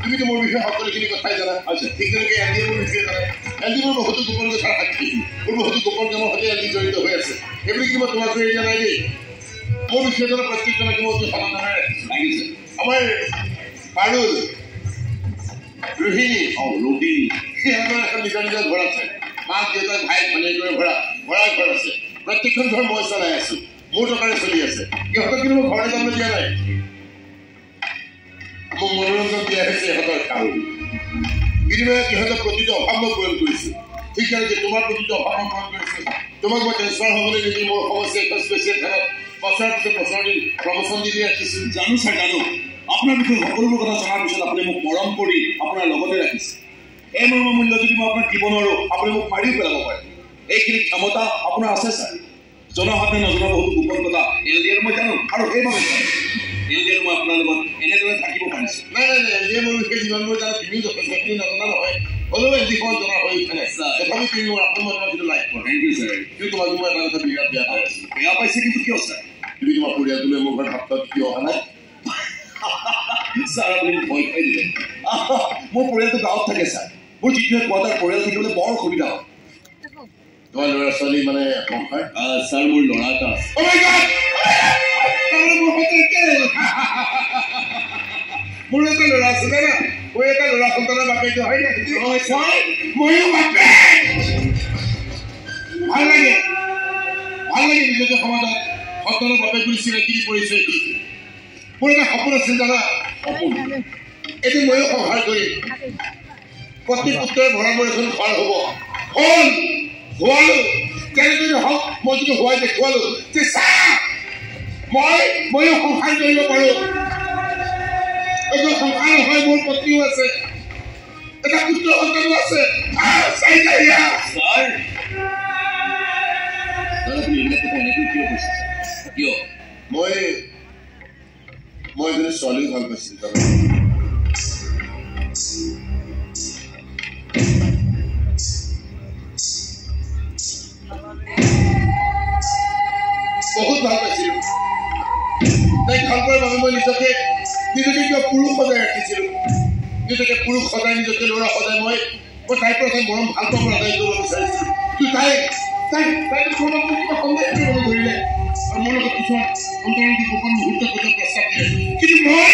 তুমি তো মোৰ বিষয়ে সকলোখিনি কথাই জানা ঠিক তেনেকৈ এলডিএ মোৰ বিষয়ে জানা এলডি মোৰ বহুতো গোপন কথাৰ সাক্ষী মোৰ বহুতো গোপন কামৰ সৈতে এলডি জড়িত হৈ আছে সেইবুলি কিবা তোমাক এৰি দিয়া নাই দেই মোৰ বিষয়ে জনা প্ৰত্যেকজনকে মই সমাধানেৰে লাগিছে আমাৰ পাৰুল ৰোহিণী সিহঁতৰ এখন নিজৰ নিজৰ ঘৰ আছে মাক দেউতাক ভাই ভনীয়েকৰে ভৰা ঘৰ আছে প্ৰত্যেকখন ঘৰ মই চলাই আছো মোৰ টকাৰে চলি আছে সিহঁতক কিন্তু মই ঘৰলৈ যাবলৈ দিয়া নাই মোক মনোৰঞ্জন দিয়া হৈছে ইহঁতৰ কাম বিনিময়ত ইহঁতৰ প্ৰতিটো অভাৱ মই পূৰণ কৰিছোঁ ঠিক আছে তোমাৰ প্ৰতিটো অভাৱ মই পূৰণ কৰিছোঁ তোমাক মই ট্ৰেন্সফাৰ হ'বলৈ নিদি মোৰ সমস্যা এখন স্পেচিয়েল খেলত বছৰৰ পিছত বছৰ দিন প্ৰমোচন দি ৰাখিছোঁ জানো ছাৰ জানো আপোনাৰ বিষয়ে সকলোবোৰ কথা জনাৰ পিছত আপুনি মোক মৰম কৰি আপোনাৰ লগতে ৰাখিছে এই মৰমৰ মূল্য যদি মই আপোনাক দিব নোৱাৰোঁ আপুনি মোক মাৰিও পেলাব পাৰে এইখিনি ক্ষমতা আপোনাৰ আছে ছাৰ জনসাধাৰণে নজনা বহুতো গোপন কথা এলডিএৰ মই জানো আৰু সেইবাবে এলডিএৰ মই আপোনাৰ লগত এনেদৰে থাকিব পাৰিছোঁ নাই এলডিএ মোৰ বিষয়ে যিমান মই জানো তুমি যথেষ্ট নজনা নহয় হ'লেও এলডিখন জনা হৈ উঠা নাই তথাপি তুমি মোৰ আপোনাৰ মই তোমাক যিটো লাইক কৰোঁ থেংক ইউ ছাৰ কিন্তু তোমাক মই এটা কথা বিৰাট বেয়া পাই আছোঁ বেয়া পাইছে কিন্তু কিয় ছাৰ তুমি তোমাৰ পৰিয়ালটোলৈ মোৰ ঘৰত হাতত কিয় অহা নাই ছাৰ আপুনি ভয় খাই দিলে মোৰ পৰিয়ালটো গাঁৱত থাকে ছাৰ মোৰ যিটোৱে কোৱাটাৰ পৰিয়াল থাকিবলৈ বৰ অসুবিধা হয় তোমাৰ ল'ৰা ছোৱালী মানে ছাৰ মোৰ ল'ৰা এটা আছে মোৰ এটা ল'ৰা আছে জানা মই এটা ল'ৰা সন্তানৰ বাপেকটো হয় নাই ময়ো বাপেক ভাল লাগে নিজকে সমাজত সন্তানৰ বাপেক বুলি চিনাকি দি পৰিচয় দি মোৰ এটা সপোন আছিল জানা সপোন এদিন ময়ো সংসাৰ কৰিম প্ৰতি পুত্ৰই ভৰা মোৰ এখন ঘৰ হ'ব হ'ল হোৱালো কেনেদৰে হওক মই যদি হোৱাই দেখুৱালো যে ময়ো সংসাৰ কৰিব পাৰোঁ এইটো সংসাৰ নহয় মোৰ পত্নীও আছে এটা পুত্ৰ সন্তানো আছে মই এজনী ছোৱালীও ভাল পাইছিলোঁ বহুত ভাল পাইছিলোঁ তাইক ভাল পোৱাৰ বাবে মই নিজকে কিবা পুৰুষ সজাই ৰাখিছিলোঁ নিজকে পুৰুষ সজাই নিজকে ল'ৰা সজাই মই তাইৰ পৰা তাই মৰম ভাল পাব আদায় কৰিব বিচাৰিছিলোঁ কিন্তু তাই কিবা সন্দেহ কৰিবলৈ ধৰিলে আৰু মোৰ লগত কিছুমান অন্তৰংগী গোপন মুহূৰ্ত পৰ্যন্ত প্ৰস্তাৱ দিলে কিন্তু মই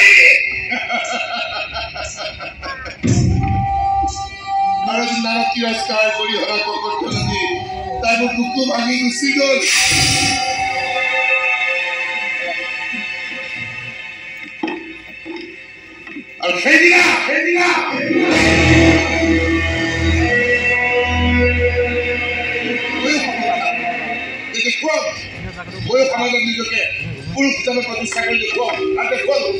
আৰু এদিন নানা তিৰস্কাৰ কৰি হৰা ককট খেলি তাই মোৰ বুকু ভাঙি গুচি গ'ল আৰু সেইদিনা ময়ো সমাজত নিজকে পুৰুষ হিচাপে প্ৰতিষ্ঠা কৰি দেখুৱাওঁ আৰু দেখুৱালোঁ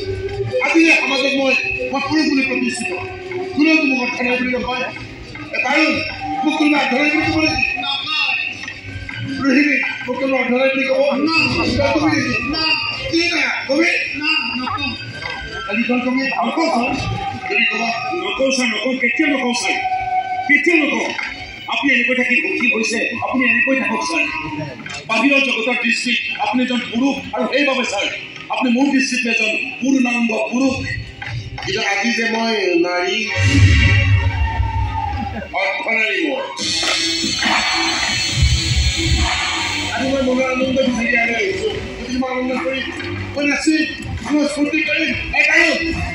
আজি সমাজত মই পুৰুষ বুলি প্ৰতিষ্ঠিত কোনেও মোক অৰ্থনাই বুলি নকয় পাৰুল মোক কোনোবা অৰ্থনাই বুলি ক'ব নেকি ৰোহিণী মোক কোনোবা অৰ্থনাই বুলি ক'ব কবি আজিকালি তুমি নকওঁ ছাৰ নকওঁ কেতিয়াও নকওঁ ছাৰ কেতিয়াও নকওঁ আপুনি এনেকৈ থাকি সুখী হৈছে আপুনি এনেকৈ থাকক ছাৰ বাহিৰৰ জগতৰ দৃষ্টিত আপুনি এজন পুৰুষ আৰু সেইবাবে ছাৰ আপুনি মোৰ দৃষ্টিত এজন পূৰ্ণাংগ পুৰুষ কিন্তু আজি যে মই নাৰী অৰ্থনাৰী মই আজি মই মনৰ আনন্দ বিচাৰি আহিছোঁ যদি মই আনন্দ কৰি মই নাচি মই স্ফূৰ্তি কৰিম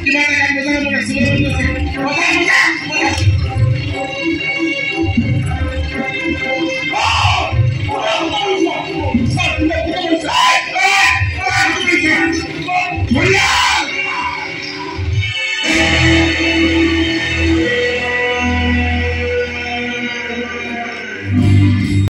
কিবা এটা গান বজাই মই নাচিবলৈ